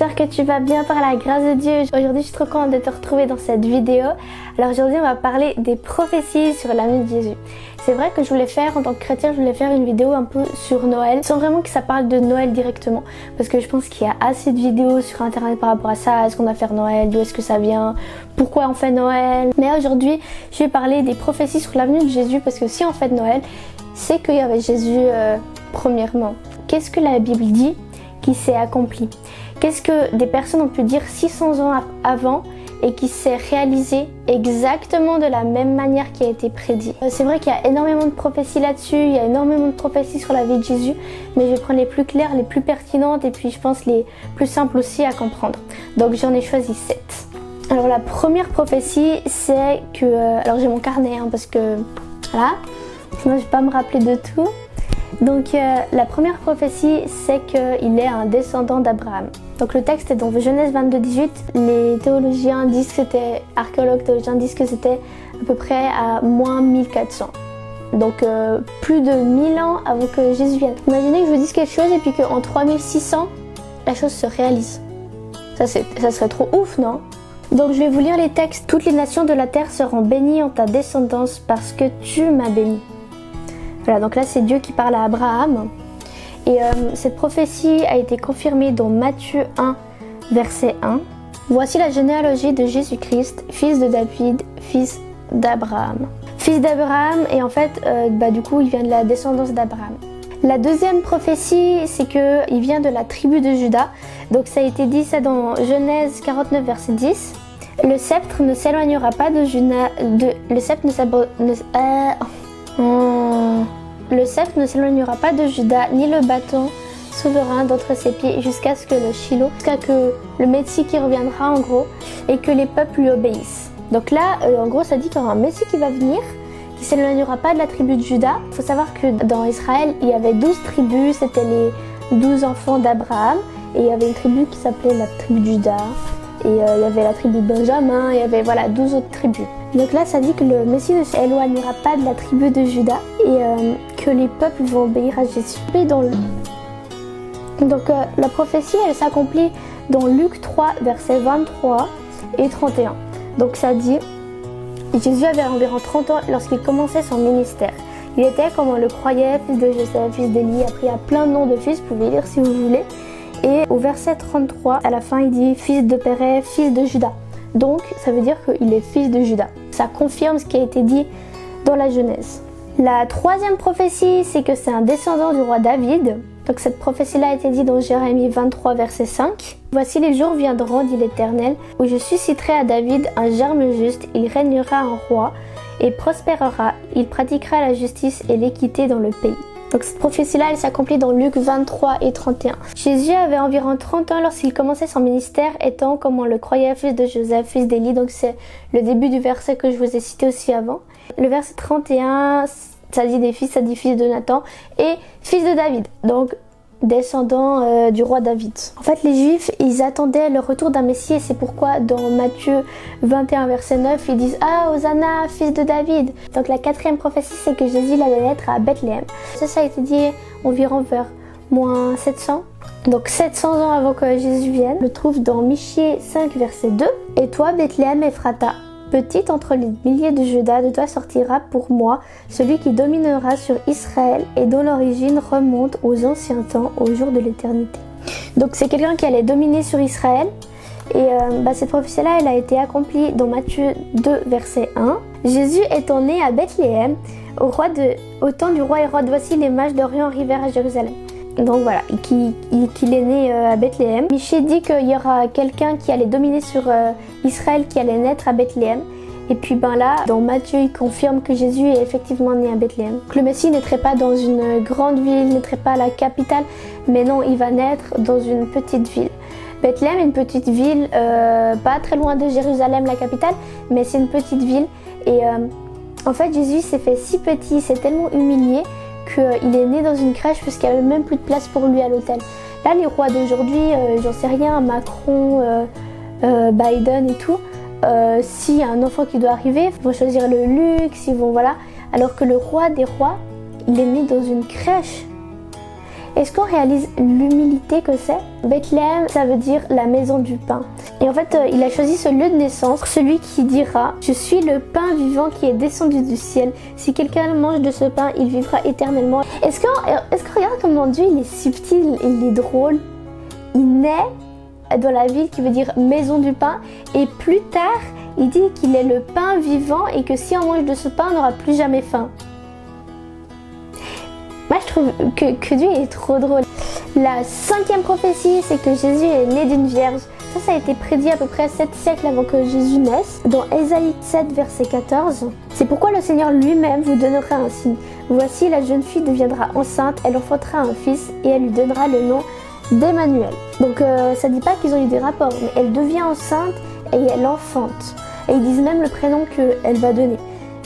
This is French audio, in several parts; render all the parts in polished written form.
j'espère que tu vas bien par la grâce de Dieu. Aujourd'hui, je suis trop contente de te retrouver dans cette vidéo. Alors aujourd'hui, on va parler des prophéties sur la venue de Jésus. C'est vrai que je voulais faire, en tant que chrétien, je voulais faire une vidéo un peu sur Noël, sans vraiment que ça parle de Noël directement. Parce que je pense qu'il y a assez de vidéos sur internet par rapport à ça. Est-ce qu'on doit faire Noël? D'où est-ce que ça vient? Pourquoi on fait Noël? Mais aujourd'hui, je vais parler des prophéties sur la venue de Jésus. Parce que si on fait Noël, c'est qu'il y avait Jésus premièrement. Qu'est-ce que la Bible dit qui s'est accompli? Qu'est-ce que des personnes ont pu dire 600 ans avant et qui s'est réalisé exactement de la même manière qui a été prédit? C'est vrai qu'il y a énormément de prophéties là-dessus, il y a énormément de prophéties sur la vie de Jésus, mais je vais prendre les plus claires, les plus pertinentes et puis je pense les plus simples aussi à comprendre. Donc j'en ai choisi 7. Alors la première prophétie, c'est que... alors j'ai mon carnet parce que... voilà, sinon je ne vais pas me rappeler de tout. Donc la première prophétie, c'est qu'il est un descendant d'Abraham. Donc le texte est dans Genèse 22, 18. Les théologiens disent que c'était, archéologues théologiens disent que c'était à peu près à moins 1400. Donc plus de 1000 ans avant que Jésus vienne. Imaginez que je vous dise quelque chose et puis qu'en 3600, la chose se réalise. Ça serait trop ouf, non? Donc je vais vous lire les textes. Toutes les nations de la terre seront bénies en ta descendance parce que tu m'as béni. Voilà, donc là c'est Dieu qui parle à Abraham. Et cette prophétie a été confirmée dans Matthieu 1, verset 1. Voici la généalogie de Jésus-Christ, fils de David, fils d'Abraham. Fils d'Abraham, et en fait, du coup, il vient de la descendance d'Abraham. La deuxième prophétie, c'est qu'il vient de la tribu de Juda. Donc ça a été dit ça dans Genèse 49, verset 10. Le sceptre ne s'éloignera pas de Juda... Le sceptre ne s'éloignera pas de Juda, ni le bâton souverain d'entre ses pieds, jusqu'à ce que le Shiloh, jusqu'à que le Messie qui reviendra en gros, et que les peuples lui obéissent. Donc là, en gros, ça dit qu'il y aura un Messie qui va venir, qui ne s'éloignera pas de la tribu de Juda. Il faut savoir que dans Israël, il y avait 12 tribus, c'était les 12 enfants d'Abraham, et il y avait une tribu qui s'appelait la tribu de Juda. Et il y avait la tribu de Benjamin, il y avait 12 autres tribus. Donc là, ça dit que le Messie ne s'éloignera pas de la tribu de Juda et que les peuples vont obéir à Jésus. Donc la prophétie, elle s'accomplit dans Luc 3, versets 23 et 31. Donc ça dit, Jésus avait environ 30 ans lorsqu'il commençait son ministère. Il était, comme on le croyait, fils de Joseph, fils d'Élie, après il y a plein de noms de fils, vous pouvez lire si vous voulez. Et au verset 33, à la fin, il dit fils de Pérez, fils de Juda. Donc, ça veut dire qu'il est fils de Juda. Ça confirme ce qui a été dit dans la Genèse. La troisième prophétie, c'est que c'est un descendant du roi David. Donc, cette prophétie-là a été dite dans Jérémie 23, verset 5. Voici les jours viendront, dit l'Éternel, où je susciterai à David un germe juste. Il régnera en roi et prospérera. Il pratiquera la justice et l'équité dans le pays. Donc cette prophétie-là, elle s'accomplit dans Luc 23 et 31. Jésus avait environ 30 ans lorsqu'il commençait son ministère, étant, comme on le croyait, fils de Joseph, fils d'Élie. Donc c'est le début du verset que je vous ai cité aussi avant. Le verset 31, ça dit des fils, ça dit fils de Nathan et fils de David. Donc descendant du roi David. En fait, les Juifs, ils attendaient le retour d'un Messie et c'est pourquoi dans Matthieu 21, verset 9, ils disent « Ah, Hosanna, fils de David !» Donc la quatrième prophétie, c'est que Jésus allait naître à Bethléem. Ça a été dit environ vers moins 700. Donc 700 ans avant que Jésus vienne. On le trouve dans Michée 5, verset 2. « Et toi, Bethléem Ephrata, petite entre les milliers de Juda, de toi sortira pour moi celui qui dominera sur Israël et dont l'origine remonte aux anciens temps, au jour de l'éternité. » Donc c'est quelqu'un qui allait dominer sur Israël. Et cette prophétie-là, elle a été accomplie dans Matthieu 2, verset 1. Jésus étant né à Bethléem, au temps du roi Hérode, voici les mages d'Orient arrivèrent à Jérusalem. Donc voilà, qu'il est né à Bethléem. Michée dit qu'il y aura quelqu'un qui allait dominer sur Israël, qui allait naître à Bethléem. Et puis là, dans Matthieu, il confirme que Jésus est effectivement né à Bethléem. Donc, le Messie ne naîtrait pas dans une grande ville, ne naîtrait pas à la capitale, mais non, il va naître dans une petite ville. Bethléem est une petite ville, pas très loin de Jérusalem, la capitale, mais c'est une petite ville. Et en fait, Jésus s'est fait si petit, il s'est tellement humilié qu'il est né dans une crèche parce qu'il n'y avait même plus de place pour lui à l'hôtel. Là, les rois d'aujourd'hui, j'en sais rien, Macron, Biden et tout, s'il y a un enfant qui doit arriver, ils vont choisir le luxe, alors que le roi des rois, il est né dans une crèche. Est-ce qu'on réalise l'humilité que c'est? Bethléem, ça veut dire la maison du pain. Et en fait, il a choisi ce lieu de naissance, celui qui dira « Je suis le pain vivant qui est descendu du ciel. Si quelqu'un mange de ce pain, il vivra éternellement. » Est-ce que regarde comment Dieu il est subtil, il est drôle. Il naît dans la ville qui veut dire maison du pain, et plus tard, il dit qu'il est le pain vivant et que si on mange de ce pain, on n'aura plus jamais faim. Moi, je trouve que Dieu est trop drôle. La 5e prophétie, c'est que Jésus est né d'une vierge. Ça a été prédit à peu près 7 siècles avant que Jésus naisse. Dans Ésaïe 7, verset 14, c'est pourquoi le Seigneur lui-même vous donnera un signe. Voici, la jeune fille deviendra enceinte, elle enfantera un fils et elle lui donnera le nom d'Emmanuel. Donc ça dit pas qu'ils ont eu des rapports, mais elle devient enceinte et elle enfante. Et ils disent même le prénom qu'elle va donner.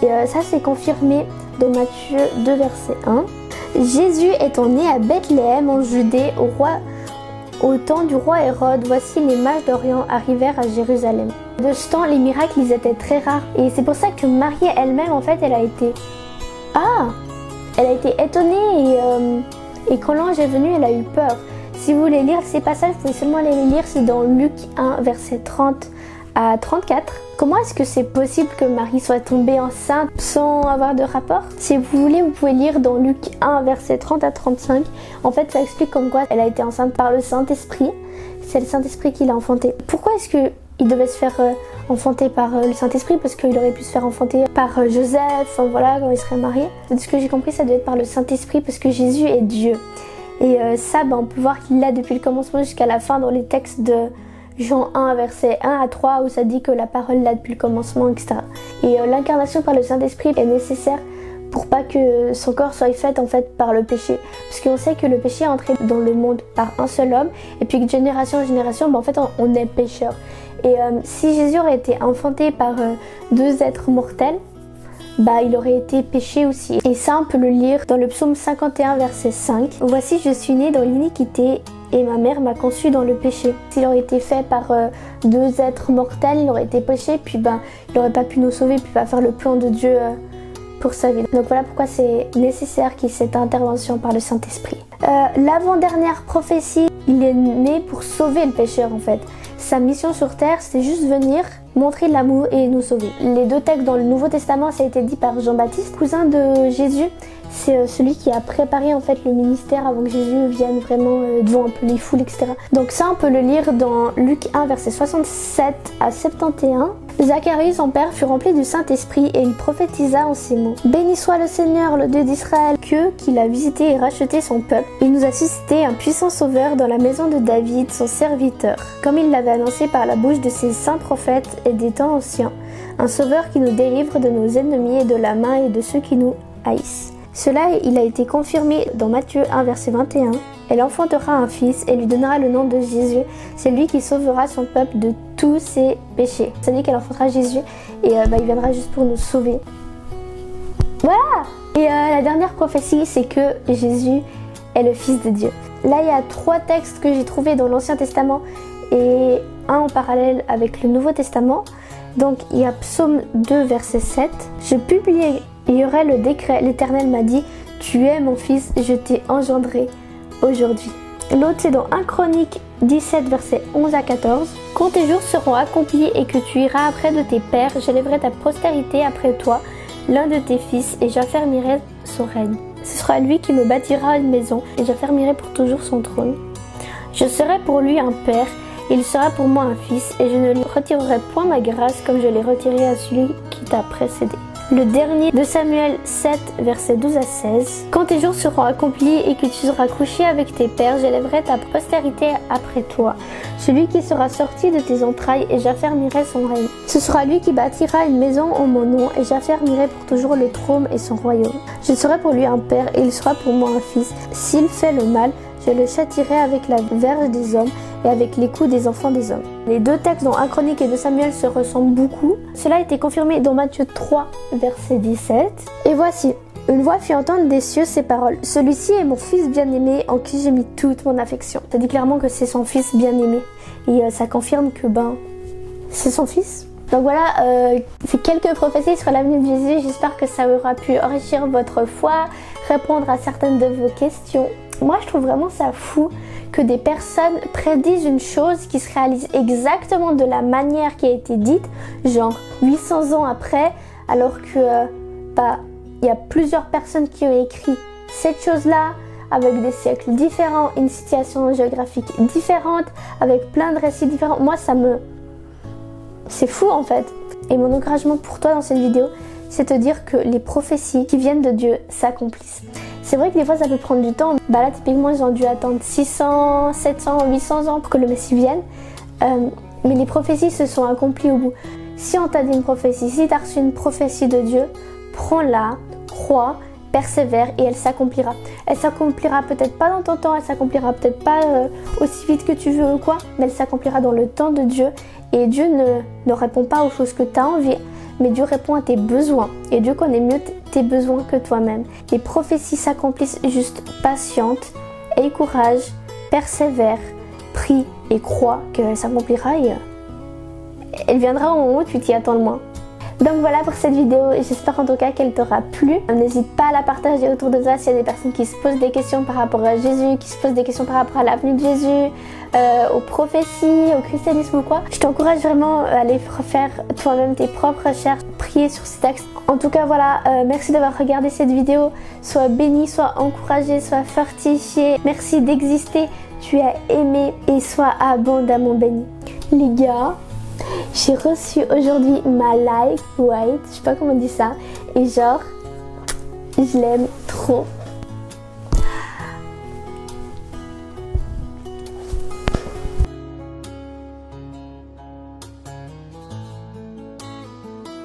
Et ça c'est confirmé dans Matthieu 2, verset 1. Jésus étant né à Bethléem en Judée au temps du roi Hérode, voici les mages d'Orient arrivèrent à Jérusalem. De ce temps, les miracles ils étaient très rares. Et c'est pour ça que Marie elle-même, en fait, elle a été étonnée et quand l'ange est venu, elle a eu peur. Si vous voulez lire ces passages, vous pouvez seulement aller les lire, c'est dans Luc 1, verset 30 à 34. Comment est-ce que c'est possible que Marie soit tombée enceinte sans avoir de rapport? Si vous voulez, vous pouvez lire dans Luc 1, verset 30 à 35. En fait, ça explique comme quoi elle a été enceinte par le Saint-Esprit. C'est le Saint-Esprit qui l'a enfantée. Pourquoi est-ce qu'il devait se faire enfanter par le Saint-Esprit? Parce qu'il aurait pu se faire enfanter par Joseph, voilà, quand il serait marié. De ce que j'ai compris, ça devait être par le Saint-Esprit parce que Jésus est Dieu. Et ça, on peut voir qu'il l'a depuis le commencement jusqu'à la fin dans les textes de Jean 1, verset 1 à 3, où ça dit que la parole l'a depuis le commencement, etc. Et l'incarnation par le Saint-Esprit est nécessaire pour pas que son corps soit fait en fait par le péché. Parce qu'on sait que le péché est entré dans le monde par un seul homme, et puis de génération en génération, en fait on est pécheur. Et si Jésus aurait été enfanté par 2 êtres mortels, il aurait été péché aussi. Et ça, on peut le lire dans le psaume 51, verset 5. « Voici, je suis né dans l'iniquité et ma mère m'a conçu dans le péché. » S'il aurait été fait par 2 êtres mortels, il aurait été péché, puis il n'aurait pas pu nous sauver, puis pas faire le plan de Dieu pour sa vie. Donc voilà pourquoi c'est nécessaire qu'il y ait cette intervention par le Saint-Esprit. L'avant-dernière prophétie, il est né pour sauver le pécheur en fait. Sa mission sur terre, c'est juste venir montrer de l'amour et nous sauver. Les 2 textes dans le Nouveau Testament, ça a été dit par Jean-Baptiste, cousin de Jésus. C'est celui qui a préparé en fait le ministère avant que Jésus vienne vraiment devant un peu les foules, etc. Donc ça, on peut le lire dans Luc 1, verset 67 à 71. Zacharie, son père, fut rempli du Saint-Esprit et il prophétisa en ces mots. « Béni soit le Seigneur, le Dieu d'Israël, qu'il a visité et racheté son peuple. Il nous a suscité un puissant sauveur dans la maison de David, son serviteur, comme il l'avait annoncé par la bouche de ses saints prophètes et des temps anciens. Un sauveur qui nous délivre de nos ennemis et de la main et de ceux qui nous haïssent. » Cela, il a été confirmé dans Matthieu 1, verset 21. « Elle enfantera un fils et lui donnera le nom de Jésus. C'est lui qui sauvera son peuple de tous ses péchés. » Ça dit qu'elle enfantera Jésus et il viendra juste pour nous sauver. Voilà. Et la dernière prophétie, c'est que Jésus est le Fils de Dieu. Là, il y a 3 textes que j'ai trouvés dans l'Ancien Testament et un en parallèle avec le Nouveau Testament. Donc, il y a Psaume 2, verset 7. « Je publierai le décret, l'Éternel m'a dit, tu es mon fils, je t'ai engendré aujourd'hui. » L'autre, c'est dans 1 Chronique 17, verset 11 à 14. « Quand tes jours seront accomplis et que tu iras après de tes pères, j'élèverai ta postérité après toi, l'un de tes fils, et j'affermirai son règne. Ce sera lui qui me bâtira une maison, et j'affermirai pour toujours son trône. Je serai pour lui un père, il sera pour moi un fils, et je ne lui retirerai point ma grâce comme je l'ai retirée à celui qui t'a précédé. » Le dernier de Samuel 7, versets 12 à 16. « Quand tes jours seront accomplis et que tu seras couché avec tes pères, j'élèverai ta postérité après toi, celui qui sera sorti de tes entrailles, et j'affermirai son règne. Ce sera lui qui bâtira une maison en mon nom, et j'affermirai pour toujours le trône et son royaume. Je serai pour lui un père, et il sera pour moi un fils. S'il fait le mal, je le châtierai avec la verge des hommes et avec les coups des enfants des hommes. » Les 2 textes dont 1 Chronique et 2 Samuel se ressemblent beaucoup. Cela a été confirmé dans Matthieu 3, verset 17. « Et voici, une voix fit entendre des cieux ces paroles. Celui-ci est mon fils bien-aimé en qui j'ai mis toute mon affection. » Ça dit clairement que c'est son fils bien-aimé. Et ça confirme que c'est son fils. Donc voilà, c'est quelques prophéties sur l'avenir de Jésus. J'espère que ça aura pu enrichir votre foi, répondre à certaines de vos questions. Moi je trouve vraiment ça fou que des personnes prédisent une chose qui se réalise exactement de la manière qui a été dite, genre 800 ans après, alors que il y a plusieurs personnes qui ont écrit cette chose-là, avec des siècles différents, une situation géographique différente, avec plein de récits différents. Moi c'est fou en fait. Et mon encouragement pour toi dans cette vidéo, c'est de te dire que les prophéties qui viennent de Dieu s'accomplissent. C'est vrai que des fois ça peut prendre du temps. Là typiquement ils ont dû attendre 600, 700, 800 ans pour que le Messie vienne. Mais les prophéties se sont accomplies au bout. Si on t'a dit une prophétie, si tu as reçu une prophétie de Dieu, prends-la, crois, persévère et elle s'accomplira. Elle s'accomplira peut-être pas dans ton temps, elle s'accomplira peut-être pas aussi vite que tu veux ou quoi, mais elle s'accomplira dans le temps de Dieu. Et Dieu ne répond pas aux choses que tu as envie, mais Dieu répond à tes besoins. Et Dieu connaît mieux tes besoins que toi-même. Les prophéties s'accomplissent, juste patiente, aie courage, persévère, prie et crois qu'elle s'accomplira et elle viendra au moment où tu t'y attends le moins. Donc voilà pour cette vidéo, j'espère en tout cas qu'elle t'aura plu. N'hésite pas à la partager autour de toi s'il y a des personnes qui se posent des questions par rapport à Jésus, qui se posent des questions par rapport à l'avenue de Jésus, aux prophéties, au christianisme ou quoi. Je t'encourage vraiment à aller faire toi-même tes propres recherches, prier sur ces textes. En tout cas voilà, merci d'avoir regardé cette vidéo. Sois béni, sois encouragé, sois fortifié. Merci d'exister, tu es aimé et sois abondamment béni. Les gars, j'ai reçu aujourd'hui ma life weight, je sais pas comment on dit ça, et genre, je l'aime trop.